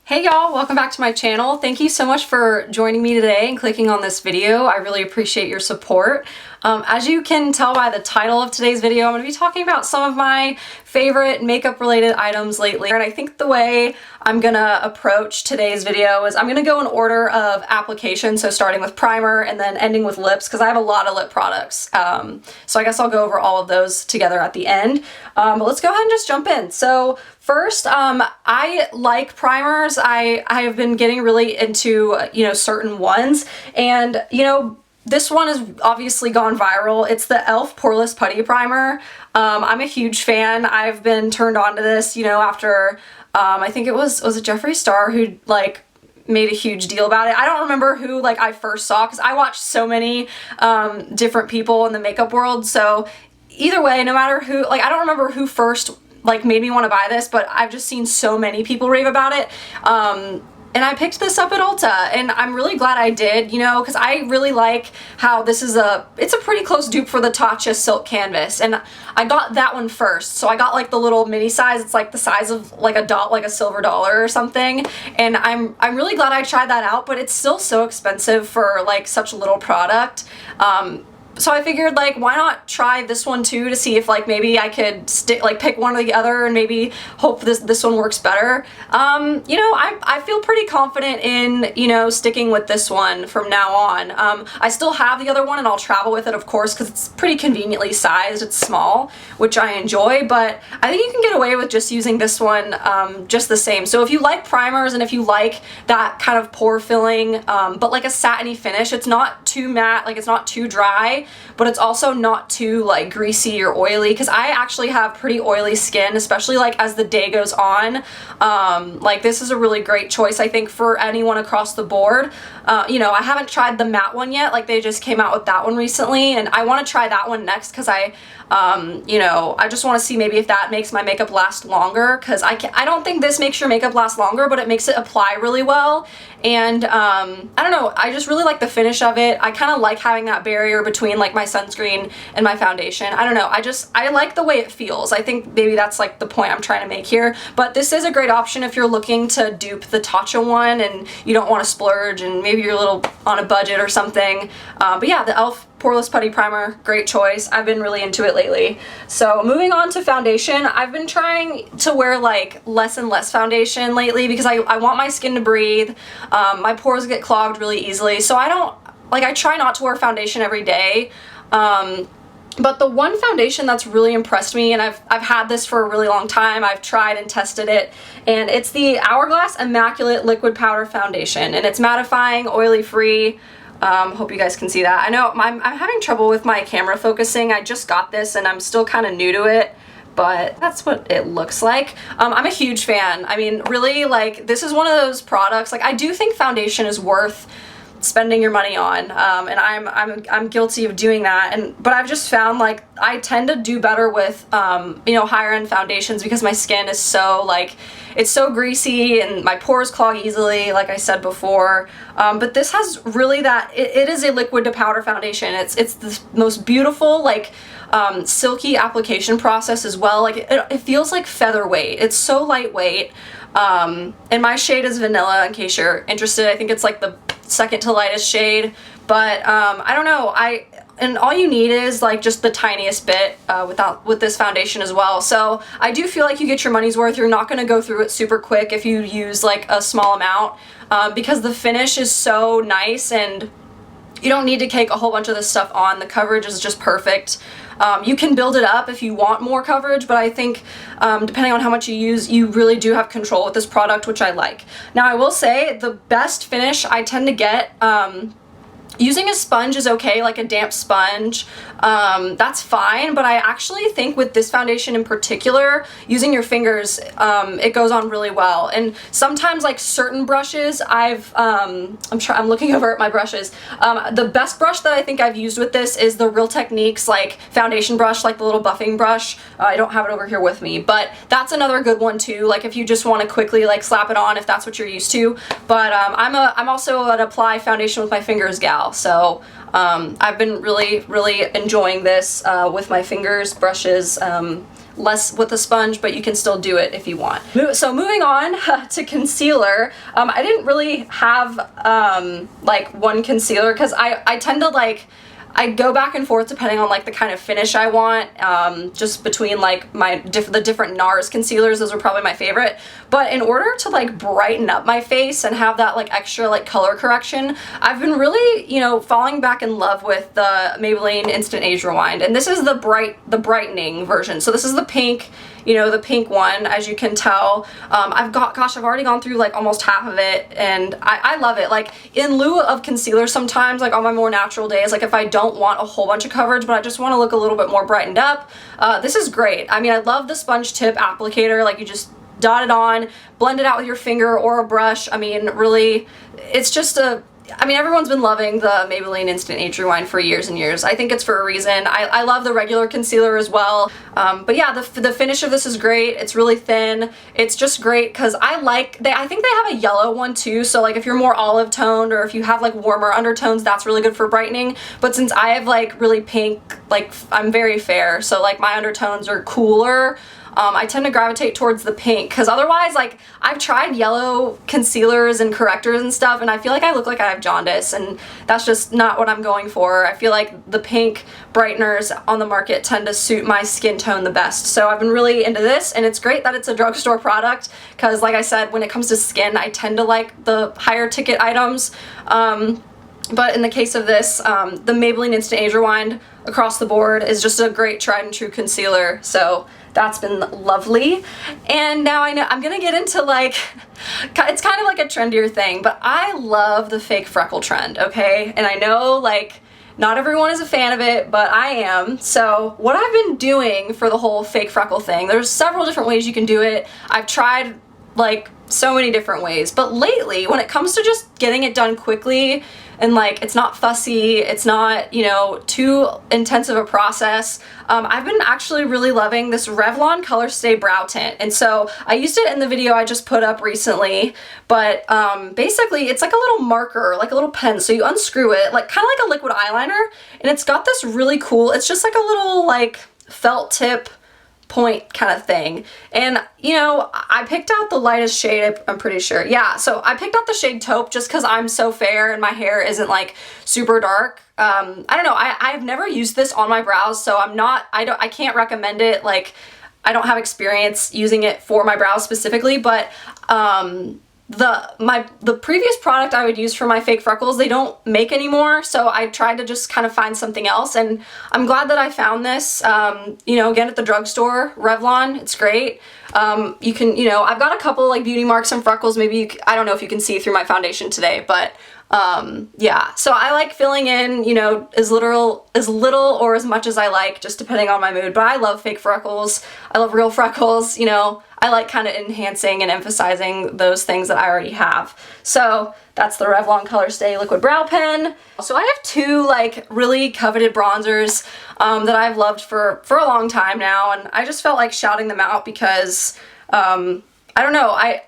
Hey y'all, welcome back to my channel. Thank you so much for joining me today and clicking on this video. I really appreciate your support. As you can tell by the title of today's video, I'm going to be talking about some of my favorite makeup related items lately. And I think the way I'm going to approach today's video is I'm going to go in order of application, so starting with primer and then ending with lips because I have a lot of lip products. So I guess I'll go over all of those together at the end. But let's go ahead and just jump in. So first, I like primers. I have been getting really into, certain ones, and, this one has obviously gone viral. It's the e.l.f. Poreless Putty Primer. I'm a huge fan. I've been turned on to this, after, I think it was it Jeffree Star who, made a huge deal about it. I don't remember who, I first saw, because I watched so many, different people in the makeup world, so either way, no matter who, I don't remember who first made me want to buy this, but I've just seen so many people rave about it. And I picked this up at Ulta, and I'm really glad I did, because I really like how this is it's a pretty close dupe for the Tatcha Silk Canvas, and I got that one first. So I got the little mini size. It's the size of a silver dollar or something, and I'm really glad I tried that out, but it's still so expensive for such a little product. So I figured, why not try this one too to see if maybe I could pick one or the other and maybe hope this one works better. I feel pretty confident in, sticking with this one from now on. I still have the other one and I'll travel with it, of course, because it's pretty conveniently sized. It's small, which I enjoy, but I think you can get away with just using this one just the same. So if you like primers and if you like that kind of pore filling, but a satiny finish, it's not too matte, it's not too dry, but it's also not too greasy or oily, because I actually have pretty oily skin, especially as the day goes on. This is a really great choice, I think, for anyone across the board. I haven't tried the matte one yet. They just came out with that one recently, and I want to try that one next because I just want to see maybe if that makes my makeup last longer, because I don't think this makes your makeup last longer, but it makes it apply really well. And I don't know, I just really like the finish of it. I kind of like having that barrier between my sunscreen and my foundation. I don't know, I like the way it feels. I think maybe that's the point I'm trying to make here. But this is a great option if you're looking to dupe the Tatcha one and you don't want to splurge and maybe you're a little on a budget or something. But yeah, the e.l.f. Poreless Putty Primer, great choice. I've been really into it lately. So moving on to foundation, I've been trying to wear less and less foundation lately because I want my skin to breathe. My pores get clogged really easily, so I try not to wear foundation every day. But the one foundation that's really impressed me, and I've had this for a really long time, I've tried and tested it, and it's the Hourglass Immaculate Liquid Powder Foundation, and it's mattifying, oily free. Hope you guys can see that. I know I'm having trouble with my camera focusing. I just got this and I'm still kind of new to it, but that's what it looks like. I'm a huge fan. I mean, really, this is one of those products, I do think foundation is worth spending your money on, and I'm guilty of doing that, but I've just found I tend to do better with higher end foundations because my skin is so it's so greasy and my pores clog easily, like I said before. But this has really it is a liquid to powder foundation. It's the most beautiful silky application process as well. It feels like featherweight. It's so lightweight. And my shade is vanilla, in case you're interested. I think it's the second to lightest shade, but I don't know, and all you need is just the tiniest bit with this foundation as well. So I do feel like you get your money's worth. You're not going to go through it super quick if you use a small amount, because the finish is so nice and you don't need to cake a whole bunch of this stuff on. The coverage is just perfect. You can build it up if you want more coverage, but I think depending on how much you use, you really do have control with this product, which I like. Now, I will say the best finish I tend to get, using a sponge is okay, a damp sponge, that's fine, but I actually think with this foundation in particular, using your fingers, it goes on really well. And sometimes certain brushes, I'm looking over at my brushes, the best brush that I think I've used with this is the Real Techniques foundation brush, the little buffing brush. I don't have it over here with me, but that's another good one too, if you just want to quickly slap it on if that's what you're used to. But I'm also an apply foundation with my fingers gal. gal. So I've been really enjoying this with my fingers, brushes, less with a sponge, but you can still do it if you want. So moving on to concealer, I didn't really have like one concealer because I tend to like, I go back and forth depending on like the kind of finish I want, just between like the different NARS concealers. Those are probably my favorite. But in order to like brighten up my face and have that like extra like color correction, I've been really, you know, falling back in love with the Maybelline Instant Age Rewind. And this is the brightening version. So this is the pink, you know, the pink one, as you can tell. I've already gone through like almost half of it, and I love it. Like in lieu of concealer sometimes, like on my more natural days, like if I don't want a whole bunch of coverage, but I just want to look a little bit more brightened up, this is great. I mean, I love the sponge tip applicator. Like you just dot it on, blend it out with your finger or a brush. I mean, really, it's just I mean, everyone's been loving the Maybelline Instant Age Rewind for years and years. I think it's for a reason. I love the regular concealer as well. But yeah, the finish of this is great. It's really thin. It's just great because I think they have a yellow one too. So like if you're more olive toned or if you have like warmer undertones, that's really good for brightening. But since I have like really pink, like I'm very fair, so like my undertones are cooler, I tend to gravitate towards the pink because otherwise, like, I've tried yellow concealers and correctors and stuff, and I feel like I look like I have jaundice, and that's just not what I'm going for. I feel like the pink brighteners on the market tend to suit my skin tone the best. So I've been really into this, and it's great that it's a drugstore product because, like I said, when it comes to skin, I tend to like the higher ticket items. But in the case of this, the Maybelline Instant Age Rewind across the board is just a great tried and true concealer. So that's been lovely. And now I know I'm gonna get into like, it's kind of like a trendier thing, but I love the fake freckle trend, okay? And I know like not everyone is a fan of it, but I am. So what I've been doing for the whole fake freckle thing, there's several different ways you can do it. I've tried like so many different ways, but lately when it comes to just getting it done quickly and like it's not fussy, it's not, you know, too intensive a process, I've been actually really loving this Revlon Color Stay Brow Tint. And so I used it in the video I just put up recently, but basically it's like a little marker, like a little pen. So you unscrew it, like kind of like a liquid eyeliner, and it's got this really cool, it's just like a little like felt tip point kind of thing. And you know, I picked out the lightest shade, I'm pretty sure. Yeah, so I picked out the shade Taupe just because I'm so fair and my hair isn't like super dark. I don't know, I've never used this on my brows, so I can't recommend it. Like, I don't have experience using it for my brows specifically, but the previous product I would use for my fake freckles, they don't make anymore, so I tried to just kind of find something else, and I'm glad that I found this, you know, again at the drugstore, Revlon. It's great. You can, you know, I've got a couple like beauty marks and freckles, maybe I don't know if you can see through my foundation today, but yeah, so I like filling in, you know, as little or as much as I like, just depending on my mood. But I love fake freckles. I love real freckles, you know. I like kind of enhancing and emphasizing those things that I already have. So that's the Revlon Color Stay Liquid Brow Pen. So I have two like really coveted bronzers that I've loved for a long time now, and I just felt like shouting them out because I don't know, I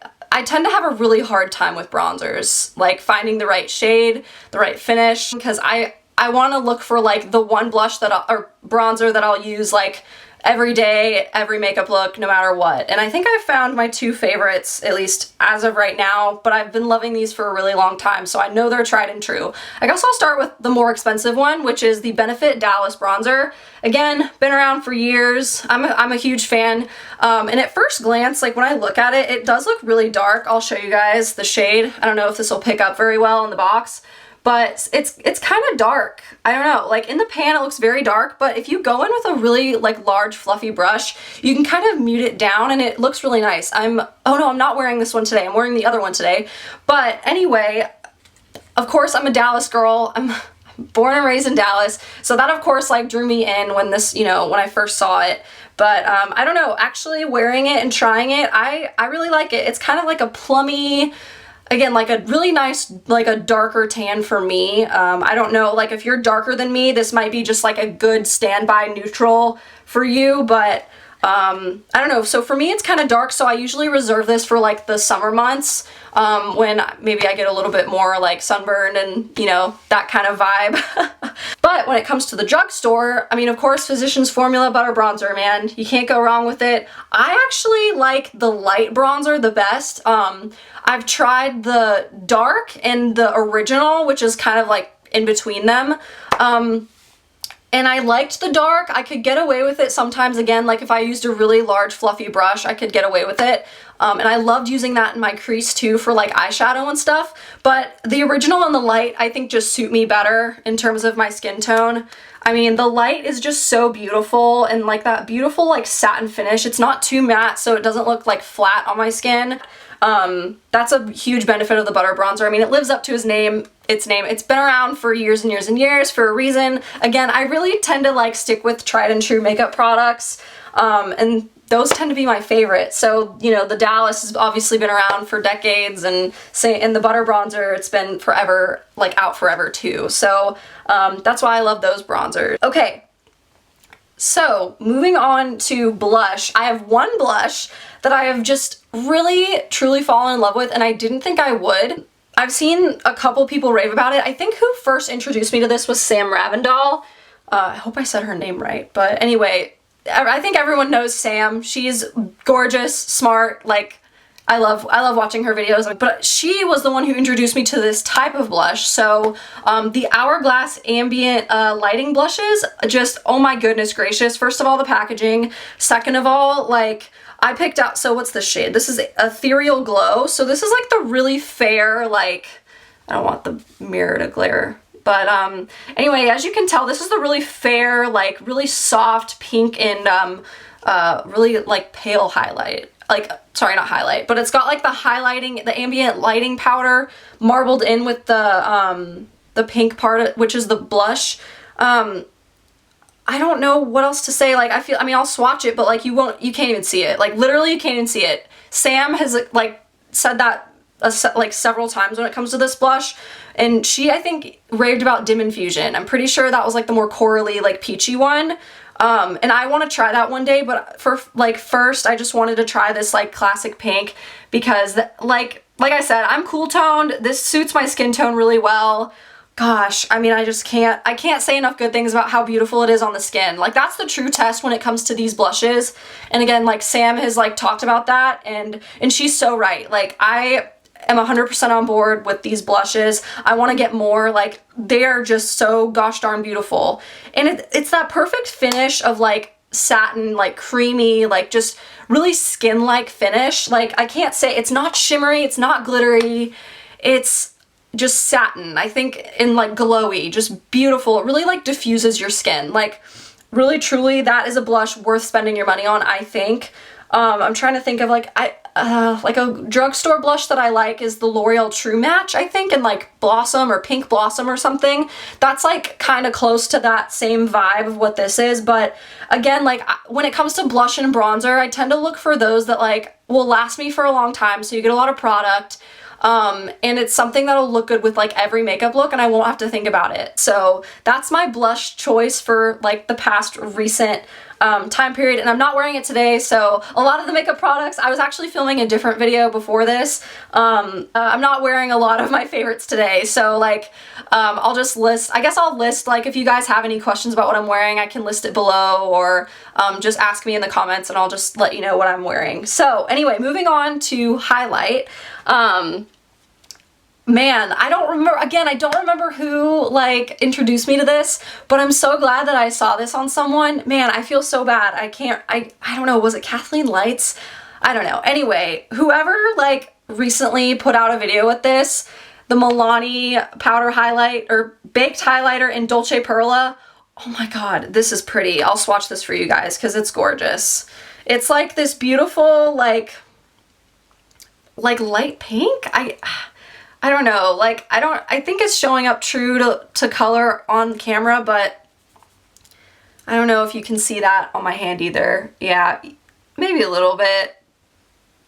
tend to have a really hard time with bronzers, like finding the right shade, the right finish, because I want to look for like the one blush or bronzer that I'll use like every day, every makeup look, no matter what. And I think I've found my two favorites, at least as of right now, but I've been loving these for a really long time, so I know they're tried and true. I guess I'll start with the more expensive one, which is the Benefit Dallas Bronzer. Again, been around for years. I'm a huge fan. And at first glance, like when I look at it, it does look really dark. I'll show you guys the shade. I don't know if this will pick up very well in the box, but it's kind of dark. I don't know, like in the pan it looks very dark, but if you go in with a really like large fluffy brush, you can kind of mute it down and it looks really nice. Oh no, I'm not wearing this one today. I'm wearing the other one today. But anyway, of course I'm a Dallas girl. I'm born and raised in Dallas. So that of course like drew me in when this, you know, when I first saw it. But I don't know, actually wearing it and trying it, I really like it. It's kind of like a plummy, again, like a really nice, like a darker tan for me. I don't know, like if you're darker than me, this might be just like a good standby neutral for you, but I don't know. So for me, it's kind of dark, so I usually reserve this for like the summer months. when maybe I get a little bit more like sunburned and, you know, that kind of vibe. But when it comes to the drugstore, I mean, of course, Physicians Formula Butter Bronzer, man, you can't go wrong with it. I actually like the light bronzer the best. I've tried the dark and the original, which is kind of like in between them. And I liked the dark. I could get away with it sometimes. Again, like if I used a really large fluffy brush, I could get away with it. And I loved using that in my crease too for like eyeshadow and stuff. But the original and the light I think just suit me better in terms of my skin tone. I mean, the light is just so beautiful and like that beautiful like satin finish. It's not too matte, so it doesn't look like flat on my skin. That's a huge benefit of the butter bronzer. I mean, it lives up to its name. It's been around for years and years and years for a reason. Again, I really tend to like stick with tried and true makeup products, and those tend to be my favorite. So, you know, the Dallas has obviously been around for decades, and in the butter bronzer, it's been forever, like out forever too. So, that's why I love those bronzers. Okay. So moving on to blush, I have one blush that I have just really truly fallen in love with, and I didn't think I would. I've seen a couple people rave about it. I think who first introduced me to this was Sam Ravindal. I hope I said her name right, but anyway, I think everyone knows Sam. She's gorgeous, smart, like I love watching her videos, but she was the one who introduced me to this type of blush. So the Hourglass Ambient Lighting Blushes, just, oh my goodness gracious. First of all, the packaging. Second of all, like I picked out, so what's the shade? This is Ethereal Glow. So this is like the really fair, like, I don't want the mirror to glare. But anyway, as you can tell, this is the really fair, like really soft pink and really like pale highlight. Like, sorry, not highlight, but it's got like the highlighting, the ambient lighting powder marbled in with the pink part, which is the blush. I don't know what else to say. Like, I mean, I'll swatch it, but like you can't even see it. Like, literally you can't even see it. Sam has like said that like several times when it comes to this blush, and she, I think, raved about Dim Infusion. I'm pretty sure that was like the more corally, like peachy one. And I want to try that one day, but for like first I just wanted to try this like classic pink because like I said, I'm cool toned. This suits my skin tone really well. Gosh, I mean, I can't say enough good things about how beautiful it is on the skin. Like, that's the true test when it comes to these blushes. And again, like Sam has like talked about that, and she's so right. Like, I am 100% on board with these blushes. I want to get more. Like, they are just so gosh darn beautiful. And it's that perfect finish of like satin, like creamy, like just really skin-like finish. Like, I can't say, it's not shimmery, it's not glittery, it's just satin, I think, and like glowy, just beautiful. It really like diffuses your skin. Like, really truly, that is a blush worth spending your money on, I think. I'm trying to think of like a drugstore blush that I like is the L'Oreal True Match, I think, and like Blossom or Pink Blossom or something. That's like kind of close to that same vibe of what this is. But again, like when it comes to blush and bronzer, I tend to look for those that like will last me for a long time, so you get a lot of product. And it's something that'll look good with like every makeup look, and I won't have to think about it. So that's my blush choice for like the past recent time period, and I'm not wearing it today. So a lot of the makeup products, I was actually filming a different video before this. I'm not wearing a lot of my favorites today. So like, I'll just list, I guess I'll list, like, if you guys have any questions about what I'm wearing, I can list it below, or just ask me in the comments and I'll just let you know what I'm wearing. So anyway, moving on to highlight. Man, I don't remember who like introduced me to this, but I'm so glad that I saw this on someone. Man, I feel so bad. I don't know, was it Kathleen Lights? I don't know. Anyway, whoever like recently put out a video with this, the Milani powder highlight or baked highlighter in Dolce Perla. Oh my god, this is pretty. I'll swatch this for you guys because it's gorgeous. It's like this beautiful like light pink. I don't know, like, I think it's showing up true to color on camera, but I don't know if you can see that on my hand either. Yeah, maybe a little bit.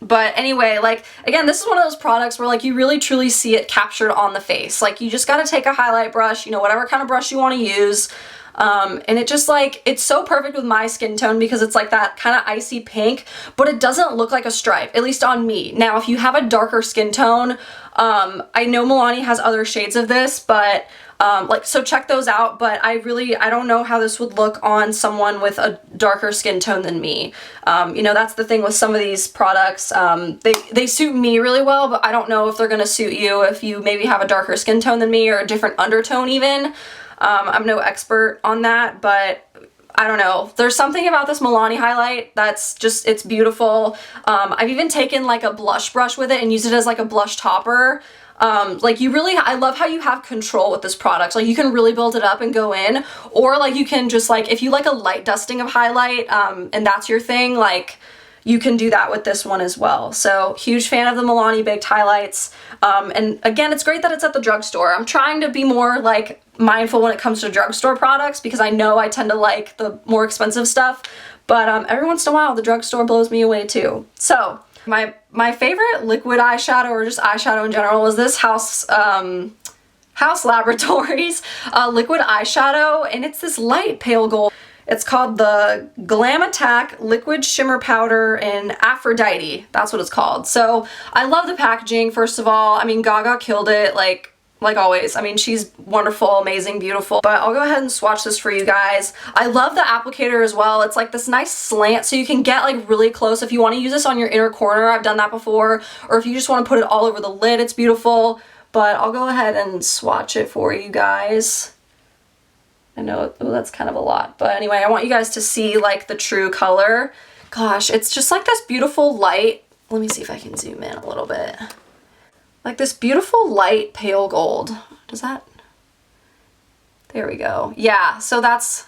But anyway, like, again, this is one of those products where like you really truly see it captured on the face. Like, you just gotta take a highlight brush, you know, whatever kind of brush you want to use, And it just like, it's so perfect with my skin tone because it's like that kind of icy pink, but it doesn't look like a stripe, at least on me. Now, if you have a darker skin tone, I know Milani has other shades of this, but so check those out, but I don't know how this would look on someone with a darker skin tone than me. You know, that's the thing with some of these products. They suit me really well, but I don't know if they're gonna suit you if you maybe have a darker skin tone than me or a different undertone even. I'm no expert on that, but I don't know. There's something about this Milani highlight that's just, it's beautiful. I've even taken like a blush brush with it and used it as like a blush topper. Like I love how you have control with this product. Like you can really build it up and go in, or like you can just like, if you like a light dusting of highlight, and that's your thing, like you can do that with this one as well. So huge fan of the Milani baked highlights. And again, it's great that it's at the drugstore. I'm trying to be more like mindful when it comes to drugstore products because I know I tend to like the more expensive stuff, but every once in a while the drugstore blows me away too. So my favorite liquid eyeshadow, or just eyeshadow in general, is this Haus Laboratories liquid eyeshadow, and it's this light pale gold. It's called the Glam Attack Liquid Shimmer Powder in Aphrodite. That's what it's called. So I love the packaging, first of all. I mean, Gaga killed it, like always. I mean, she's wonderful, amazing, beautiful. But I'll go ahead and swatch this for you guys. I love the applicator as well. It's like this nice slant, so you can get like really close. If you want to use this on your inner corner, I've done that before. Or if you just want to put it all over the lid, it's beautiful. But I'll go ahead and swatch it for you guys. I know that's kind of a lot, but anyway, I want you guys to see like the true color. Gosh, it's just like this beautiful light. Let me see if I can zoom in a little bit. Like this beautiful light pale gold. Does that? There we go. Yeah, so that's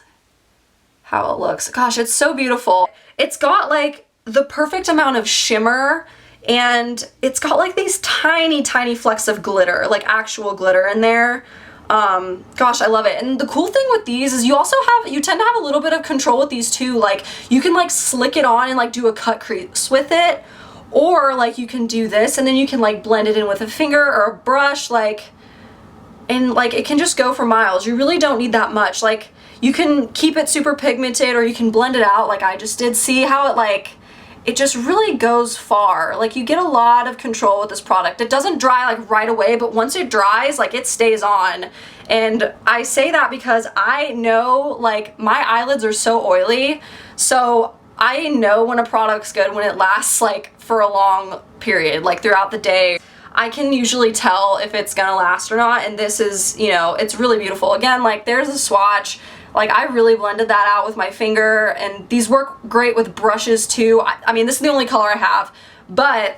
how it looks. Gosh, it's so beautiful. It's got like the perfect amount of shimmer, and it's got like these tiny, tiny flecks of glitter, like actual glitter in there. Gosh, I love it. And the cool thing with these is you tend to have a little bit of control with these too. Like you can like slick it on and like do a cut crease with it, or like you can do this and then you can like blend it in with a finger or a brush, and like it can just go for miles. You really don't need that much. Like you can keep it super pigmented or you can blend it out like I just did. See how it just really goes far. Like you get a lot of control with this product. It doesn't dry like right away, but once it dries, like it stays on. And I say that because I know like my eyelids are so oily, so I know when a product's good when it lasts like for a long period, like throughout the day. I can usually tell if it's gonna last or not, and this is, you know, it's really beautiful. Again, like there's a swatch. Like I really blended that out with my finger, and these work great with brushes too. I mean, this is the only color I have, but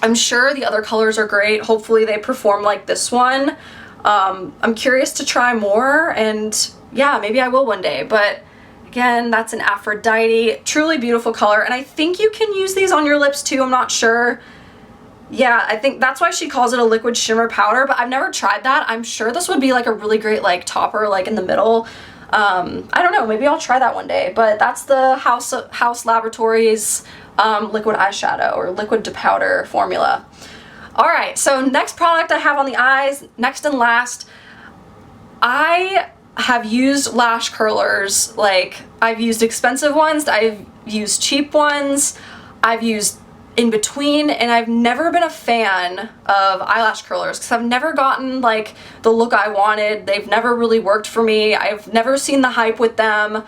I'm sure the other colors are great. Hopefully they perform like this one. I'm curious to try more, and yeah, maybe I will one day, but again, that's an Aphrodite. Truly beautiful color, and I think you can use these on your lips too. I'm not sure. Yeah, I think that's why she calls it a liquid shimmer powder, but I've never tried that. I'm sure this would be like a really great like topper like in the middle. I don't know, maybe I'll try that one day, but that's the Haus Laboratories liquid eyeshadow or liquid to powder formula. Alright, so next product I have on the eyes, next and last, I have used lash curlers. Like I've used expensive ones, I've used cheap ones, I've used in between, and I've never been a fan of eyelash curlers because I've never gotten like the look I wanted. They've never really worked for me. I've never seen the hype with them.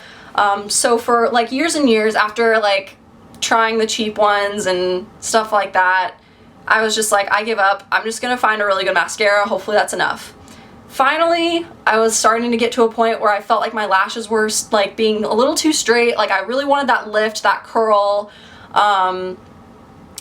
So for like years and years after like trying the cheap ones and stuff like that, I was just like, I give up. I'm just gonna find a really good mascara. Hopefully that's enough. Finally, I was starting to get to a point where I felt like my lashes were like being a little too straight. Like I really wanted that lift, that curl.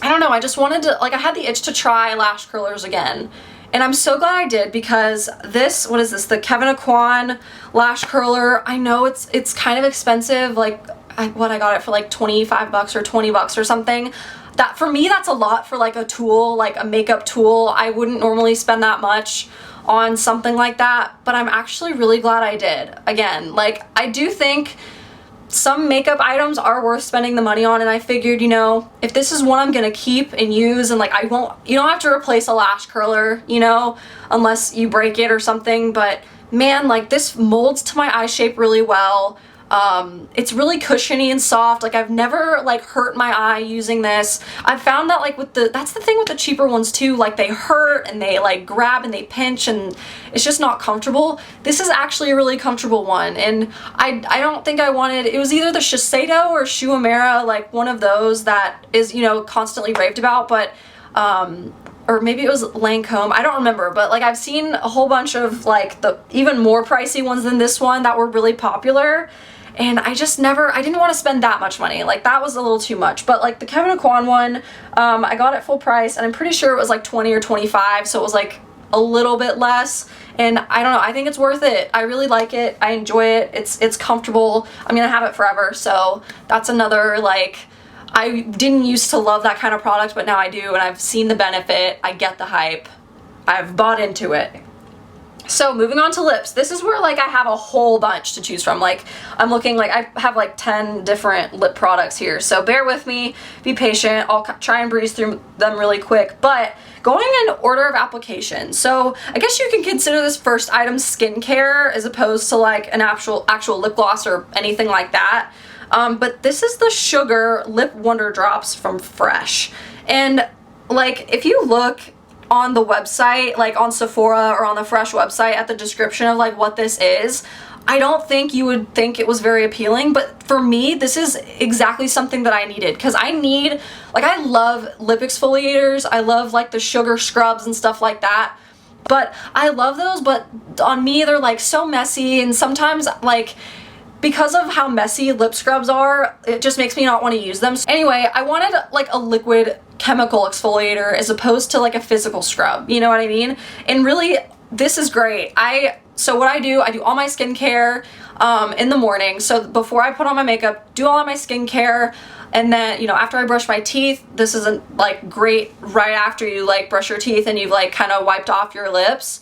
I don't know, I just wanted to, like I had the itch to try lash curlers again. And I'm so glad I did because this, what is this, the Kevin Aquan lash curler, I know it's kind of expensive, like I got it for like 25 bucks or 20 bucks or something. That for me, that's a lot for like a tool, like a makeup tool. I wouldn't normally spend that much on something like that, but I'm actually really glad I did. Again, like I do think some makeup items are worth spending the money on, and I figured, you know, if this is one I'm gonna keep and use, and like you don't have to replace a lash curler, you know, unless you break it or something, but man, like this molds to my eye shape really well. It's really cushiony and soft. Like I've never like hurt my eye using this. I've found that like that's the thing with the cheaper ones too, like they hurt and they like grab and they pinch and it's just not comfortable. This is actually a really comfortable one, and I don't think I wanted, it was either the Shiseido or Shuamera, like one of those that is, you know, constantly raved about, but or maybe it was Lancome, I don't remember, but like I've seen a whole bunch of like the even more pricey ones than this one that were really popular. And I just never, I didn't want to spend that much money. Like that was a little too much. But like the Kevyn Aucoin one, I got it full price and I'm pretty sure it was like 20 or 25. So it was like a little bit less. And I don't know, I think it's worth it. I really like it. I enjoy it. It's comfortable. I'm gonna have it forever. So that's another, like, I didn't used to love that kind of product, but now I do. And I've seen the benefit. I get the hype. I've bought into it. So moving on to lips, this is where like I have a whole bunch to choose from. Like I'm looking, like I have like 10 different lip products here, so bear with me, be patient. I'll try and breeze through them really quick, but going in order of application. So I guess you can consider this first item skincare as opposed to like an actual lip gloss or anything like that. But this is the Sugar Lip Wonder Drops from Fresh, and like if you look on the website, like on Sephora or on the Fresh website at the description of like what this is, I don't think you would think it was very appealing, but for me this is exactly something that I needed, because I need, like, I love lip exfoliators, I love like the sugar scrubs and stuff like that, but I love those, but on me they're like so messy, and sometimes like because of how messy lip scrubs are, it just makes me not want to use them. So anyway, I wanted like a liquid chemical exfoliator as opposed to like a physical scrub, you know what I mean? And really, this is great. So what I do all my skincare in the morning. So before I put on my makeup, do all of my skincare, and then, you know, after I brush my teeth, this isn't like great right after you like brush your teeth and you've like kind of wiped off your lips.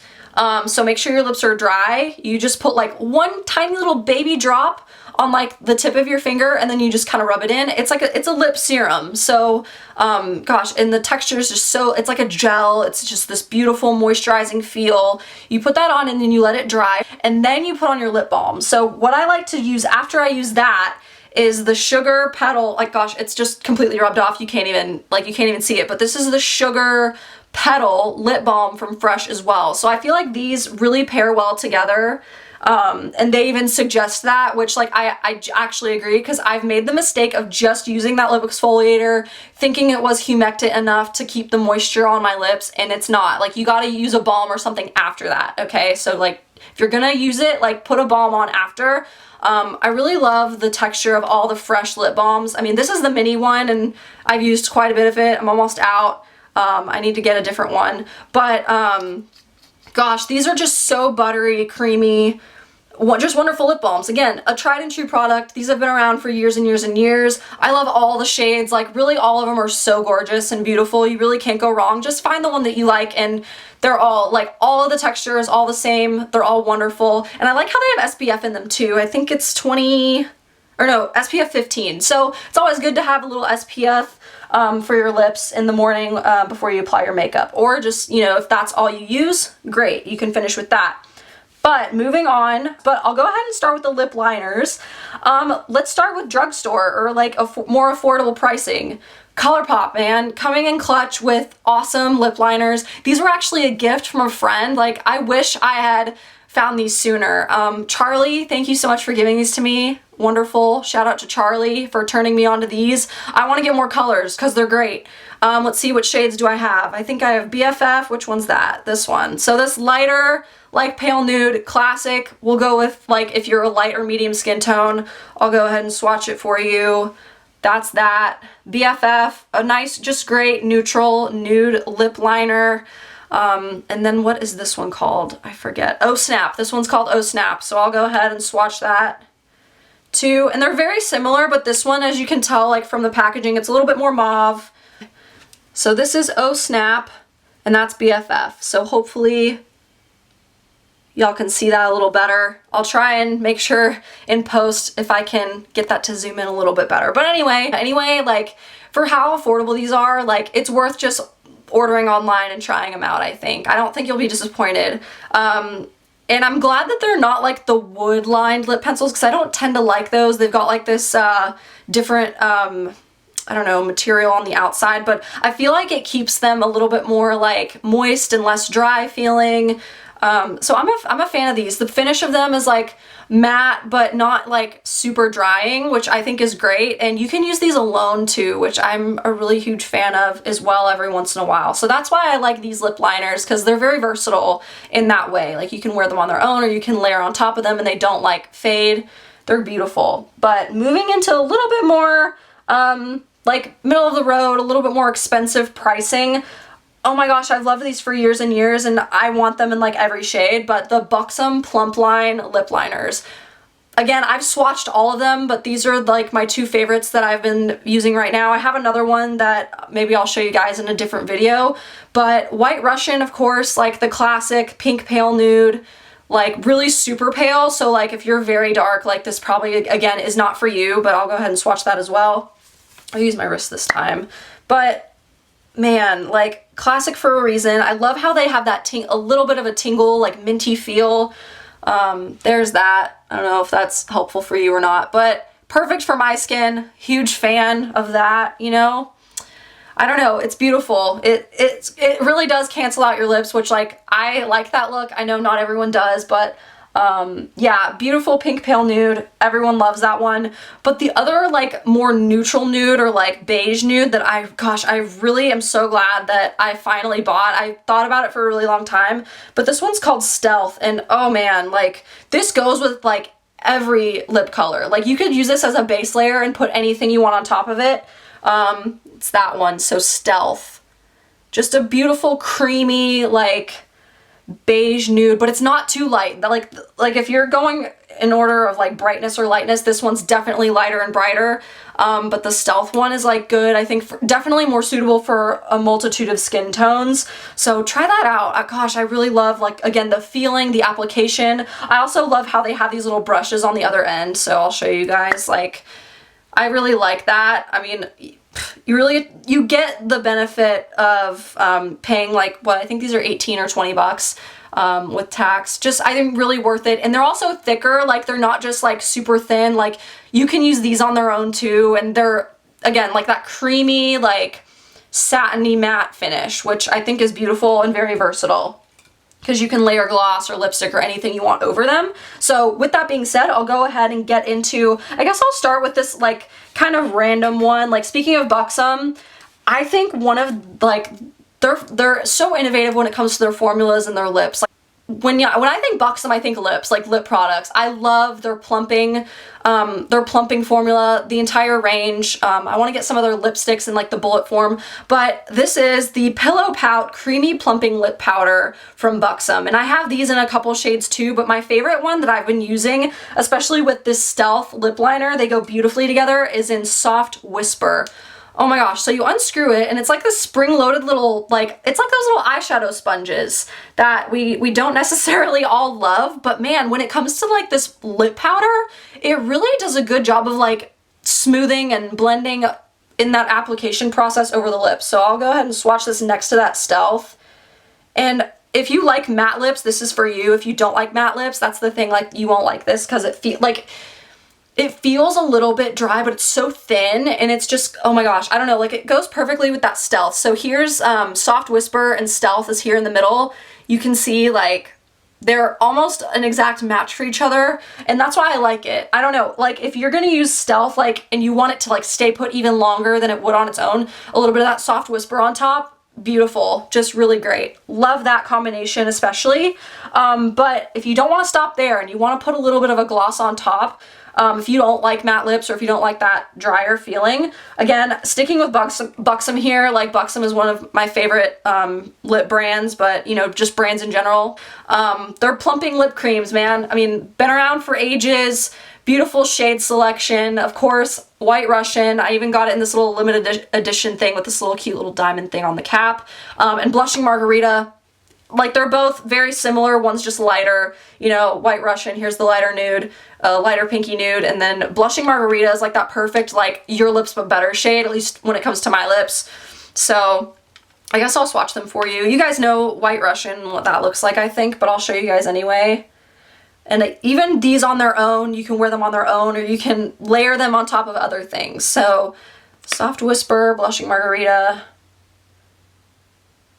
So make sure your lips are dry. You just put like one tiny little baby drop on like the tip of your finger, and then you just kind of rub it in. It's like it's a lip serum. So, gosh, and the texture is just so, it's like a gel. It's just this beautiful moisturizing feel. You put that on and then you let it dry, and then you put on your lip balm. So what I like to use after I use that is the Sugar Petal, like, gosh, it's just completely rubbed off. You can't even see it, but this is the Sugar Petal lip balm from Fresh as well. So I feel like these really pair well together. And they even suggest that, which like I actually agree, because I've made the mistake of just using that lip exfoliator thinking it was humectant enough to keep the moisture on my lips, and it's not. Like, you gotta use a balm or something after that, okay? So like if you're gonna use it, like put a balm on after. I really love the texture of all the Fresh lip balms. I mean, this is the mini one and I've used quite a bit of it. I'm almost out. I need to get a different one, but gosh, these are just so buttery, creamy, just wonderful lip balms. Again, a tried and true product. These have been around for years and years and years. I love all the shades. Like, really all of them are so gorgeous and beautiful. You really can't go wrong. Just find the one that you like, and they're all, like, all of the texture is all the same. They're all wonderful. And I like how they have SPF in them too. I think it's 20, or no, SPF 15. So it's always good to have a little SPF for your lips in the morning before you apply your makeup. Or just, you know, if that's all you use, great, you can finish with that. But moving on, but I'll go ahead and start with the lip liners. Let's start with drugstore, or like more affordable pricing. Colourpop, man, coming in clutch with awesome lip liners. These were actually a gift from a friend. Like, I wish I had found these sooner. Charlie, thank you so much for giving these to me. Wonderful. Shout out to Charlie for turning me on to these. I want to get more colors because they're great. Let's see, what shades do I have? I think I have BFF. Which one's that? This one. So this lighter, like pale nude, classic. We'll go with, like, if you're a light or medium skin tone, I'll go ahead and swatch it for you. That's that. BFF, a nice, just great neutral nude lip liner. And then what is this one called? I forget. Oh Snap. This one's called Oh Snap. So I'll go ahead and swatch that too. And they're very similar, but this one, as you can tell, like from the packaging, it's a little bit more mauve. So this is Oh Snap, and that's BFF. So hopefully y'all can see that a little better. I'll try and make sure in post if I can get that to zoom in a little bit better. But anyway, like, for how affordable these are, like, it's worth just ordering online and trying them out, I think. I don't think you'll be disappointed. And I'm glad that they're not like the wood lined lip pencils, because I don't tend to like those. They've got like this different I don't know, material on the outside, but I feel like it keeps them a little bit more like moist and less dry feeling. So I'm a fan of these. The finish of them is like matte, but not like super drying, which I think is great. And you can use these alone too, which I'm a really huge fan of as well every once in a while. So that's why I like these lip liners, because they're very versatile in that way. Like you can wear them on their own, or you can layer on top of them and they don't like fade. They're beautiful. But moving into a little bit more like middle of the road, a little bit more expensive pricing. Oh my gosh, I've loved these for years and years, and I want them in like every shade, but the Buxom Plump Line lip liners. Again, I've swatched all of them, but these are like my two favorites that I've been using right now. I have another one that maybe I'll show you guys in a different video, but White Russian, of course, like the classic pink pale nude, like really super pale. So like if you're very dark, like this probably, again, is not for you, but I'll go ahead and swatch that as well. I'll use my wrist this time. But man, like classic for a reason. I love how they have that a little bit of a tingle, like minty feel. There's that. I don't know if that's helpful for you or not, but perfect for my skin. Huge fan of that, you know? I don't know, it's beautiful. It really does cancel out your lips, which like, I like that look. I know not everyone does, but yeah, beautiful pink pale nude. Everyone loves that one. But the other like more neutral nude or like beige nude that I really am so glad that I finally bought. I thought about it for a really long time, but this one's called Stealth, and oh man, like this goes with like every lip color. Like you could use this as a base layer and put anything you want on top of it. It's that one, so Stealth. Just a beautiful creamy like beige nude, but it's not too light. Like if you're going in order of like brightness or lightness, this one's definitely lighter and brighter, but the Stealth one is like good, I think, definitely more suitable for a multitude of skin tones. So try that out. Gosh, I really love, like, again, the feeling, the application. I also love how they have these little brushes on the other end, so I'll show you guys. Like, I really like that. I mean, you get the benefit of paying like, what, I think these are 18 or 20 bucks with tax. Just, I think, really worth it. And they're also thicker, like they're not just like super thin. Like you can use these on their own too, and they're, again, like that creamy, like satiny matte finish, which I think is beautiful and very versatile, because you can layer gloss or lipstick or anything you want over them. So with that being said, I'll go ahead and get into, I guess I'll start with this like kind of random one. Like, speaking of Buxom, I think one of like, they're so innovative when it comes to their formulas and their lips. Like, when I think Buxom, I think lips, like lip products. I love their plumping formula, the entire range. I want to get some of their lipsticks in like the bullet form, but this is the Pillow Pout Creamy Plumping Lip Powder from Buxom. And I have these in a couple shades too, but my favorite one that I've been using, especially with this Stealth lip liner, they go beautifully together, is in Soft Whisper. Oh my gosh, so you unscrew it and it's like this spring-loaded little, like, it's like those little eyeshadow sponges that we don't necessarily all love, but man, when it comes to like this lip powder, it really does a good job of like smoothing and blending in that application process over the lips. So I'll go ahead and swatch this next to that Stealth. And if you like matte lips, this is for you. If you don't like matte lips, that's the thing, like, you won't like this because it feels a little bit dry, but it's so thin, and it's just, oh my gosh, I don't know, like it goes perfectly with that Stealth. So here's Soft Whisper, and Stealth is here in the middle. You can see like they're almost an exact match for each other, and that's why I like it. I don't know, like if you're gonna use Stealth, like, and you want it to like stay put even longer than it would on its own, a little bit of that Soft Whisper on top, beautiful, just really great. Love that combination especially. But if you don't want to stop there and you want to put a little bit of a gloss on top, if you don't like matte lips, or if you don't like that drier feeling, again, sticking with Buxom here, like Buxom is one of my favorite lip brands, but you know, just brands in general. They're plumping lip creams, man. I mean, been around for ages, beautiful shade selection. Of course, White Russian, I even got it in this little limited edition thing with this little cute little diamond thing on the cap. And Blushing Margarita, like they're both very similar. One's just lighter, you know, White Russian, here's the lighter nude, lighter pinky nude, and then Blushing Margarita is like that perfect, like, your lips but better shade, at least when it comes to my lips. So I guess I'll swatch them for you. You guys know White Russian, what that looks like, I think, but I'll show you guys anyway. And even these on their own, you can wear them on their own, or you can layer them on top of other things. So Soft Whisper, Blushing Margarita.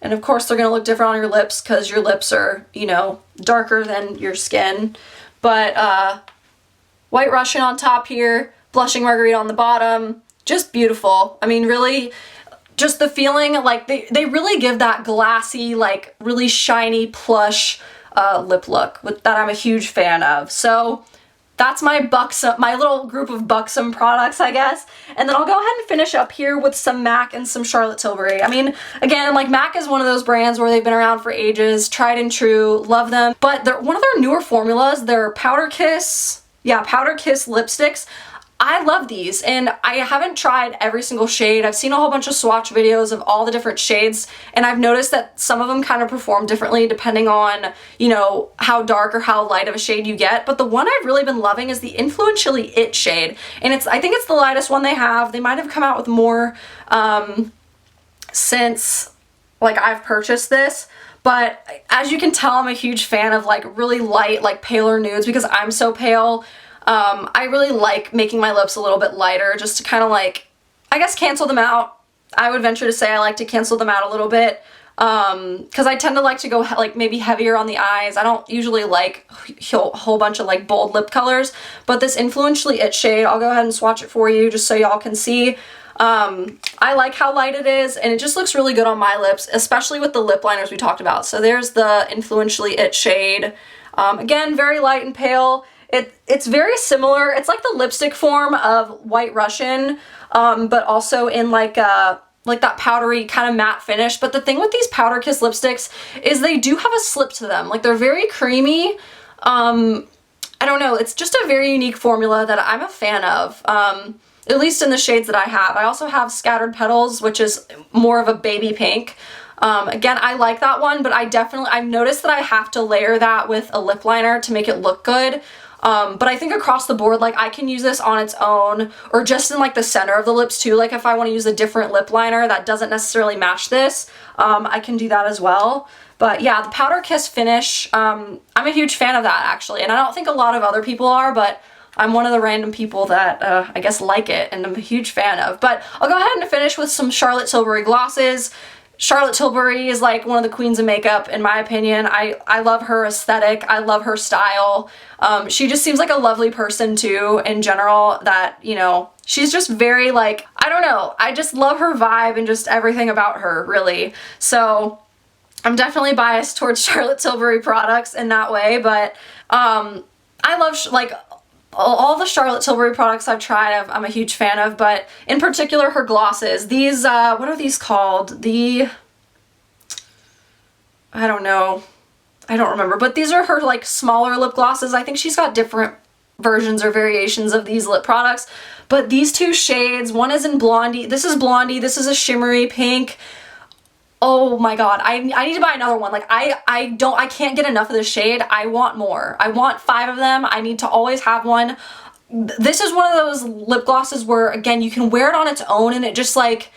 And of course they're gonna look different on your lips because your lips are, you know, darker than your skin. But White Russian on top here, Blushing Margarita on the bottom, just beautiful. I mean, really, just the feeling, like they really give that glassy, like really shiny, plush lip look that I'm a huge fan of. So that's my buxom, my little group of buxom products, I guess. And then I'll go ahead and finish up here with some MAC and some Charlotte Tilbury. I mean, again, like MAC is one of those brands where they've been around for ages, tried and true, love them. But they're one of their newer formulas, their Powder Kiss, yeah, Powder Kiss lipsticks. I love these, and I haven't tried every single shade. I've seen a whole bunch of swatch videos of all the different shades, and I've noticed that some of them kind of perform differently depending on, you know, how dark or how light of a shade you get. But the one I've really been loving is the Influentially It shade, and I think it's the lightest one they have. They might have come out with more since like I've purchased this. But as you can tell, I'm a huge fan of like really light, like paler nudes because I'm so pale. I really like making my lips a little bit lighter just to kind of like, I guess, cancel them out. I would venture to say I like to cancel them out a little bit because I tend to like to go like maybe heavier on the eyes. I don't usually like a whole bunch of like bold lip colors, but this Influentially It shade, I'll go ahead and swatch it for you just so y'all can see. I like how light it is, and it just looks really good on my lips, especially with the lip liners we talked about. So there's the Influentially It shade. Again, very light and pale. It's very similar. It's like the lipstick form of White Russian, but also in like that powdery kind of matte finish. But the thing with these Powder Kiss lipsticks is they do have a slip to them. Like they're very creamy. I don't know. It's just a very unique formula that I'm a fan of. At least in the shades that I have. I also have Scattered Petals, which is more of a baby pink. Again, I like that one, but I've noticed that I have to layer that with a lip liner to make it look good. But I think across the board, like I can use this on its own or just in like the center of the lips too. Like if I want to use a different lip liner that doesn't necessarily match this, I can do that as well. But yeah, the Powder Kiss finish, I'm a huge fan of that actually. And I don't think a lot of other people are, but I'm one of the random people that I guess like it and I'm a huge fan of. But I'll go ahead and finish with some Charlotte Tilbury glosses. Charlotte Tilbury is like one of the queens of makeup in my opinion. I love her aesthetic. I love her style. She just seems like a lovely person too in general that, you know, she's just very like, I don't know. I just love her vibe and just everything about her really. So I'm definitely biased towards Charlotte Tilbury products in that way, but I love like all the Charlotte Tilbury products I've tried, I'm a huge fan of, but in particular her glosses. These, what are these called? I don't know. I don't remember, but these are her like smaller lip glosses. I think she's got different versions or variations of these lip products, but these two shades, one is in Blondie. This is Blondie. This is a shimmery pink. Oh my god, I need to buy another one. Like I can't get enough of this shade. I want more. I want 5 of them. I need to always have one. This is one of those lip glosses where again, you can wear it on its own and it just like,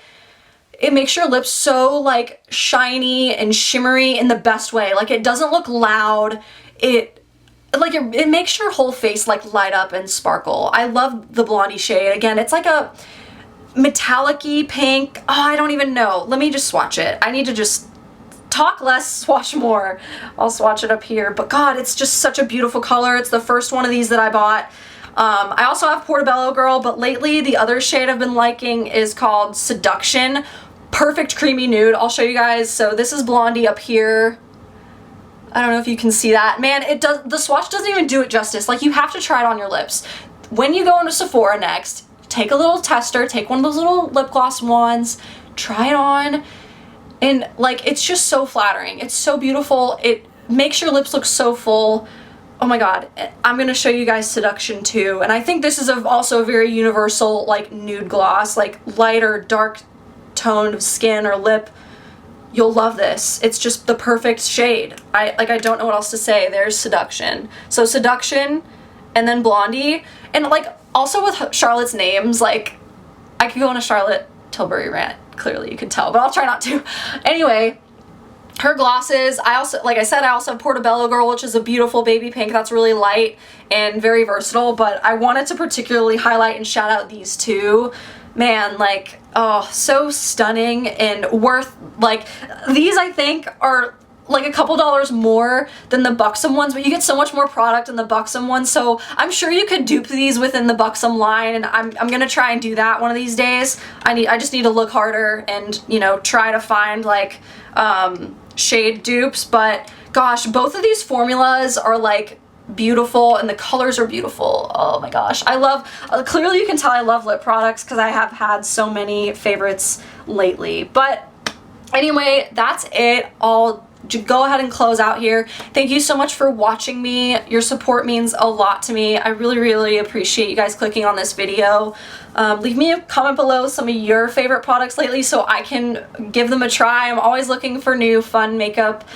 it makes your lips so like shiny and shimmery in the best way. Like it doesn't look loud. It makes your whole face like light up and sparkle. I love the Blondie shade. Again, it's like a metallic-y pink. Oh, I don't even know. Let me just swatch it. I need to just talk less, swatch more. I'll swatch it up here. But God, it's just such a beautiful color. It's the first one of these that I bought. I also have Portobello Girl, but lately the other shade I've been liking is called Seduction. Perfect creamy nude. I'll show you guys. So this is Blondie up here. I don't know if you can see that. Man, the swatch doesn't even do it justice. Like you have to try it on your lips. When you go into Sephora next, take a little tester, take one of those little lip gloss wands, try it on, and like it's just so flattering. It's so beautiful. It makes your lips look so full. Oh my god. I'm gonna show you guys Seduction too, and I think this is also a very universal like nude gloss, like light or dark toned skin or lip. You'll love this. It's just the perfect shade. I don't know what else to say. There's Seduction. So Seduction and then Blondie, and like also with Charlotte's names, like I could go on a Charlotte Tilbury rant, clearly you can tell, but I'll try not to. Anyway, her glosses. I also, like I said, I also have Portobello Girl, which is a beautiful baby pink that's really light and very versatile, but I wanted to particularly highlight and shout out these two. Man, like, oh, so stunning and worth, like, these I think are like a couple dollars more than the Buxom ones, but you get so much more product in the Buxom ones, so I'm sure you could dupe these within the Buxom line, and I'm gonna try and do that one of these days. I just need to look harder and, you know, try to find like shade dupes, but gosh, both of these formulas are like beautiful and the colors are beautiful. Oh my gosh, I love, clearly you can tell I love lip products because I have had so many favorites lately. But anyway, that's it. I'll go ahead and close out here. Thank you so much for watching me. Your support means a lot to me. I really appreciate you guys clicking on this video. Leave me a comment below some of your favorite products lately so I can give them a try. I'm always looking for new fun makeup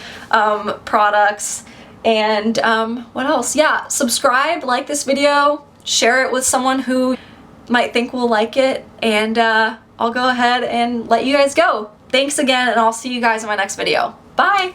products. And what else? Yeah, subscribe, like this video, share it with someone who might think will like it, and I'll go ahead and let you guys go. Thanks again, and I'll see you guys in my next video. Bye!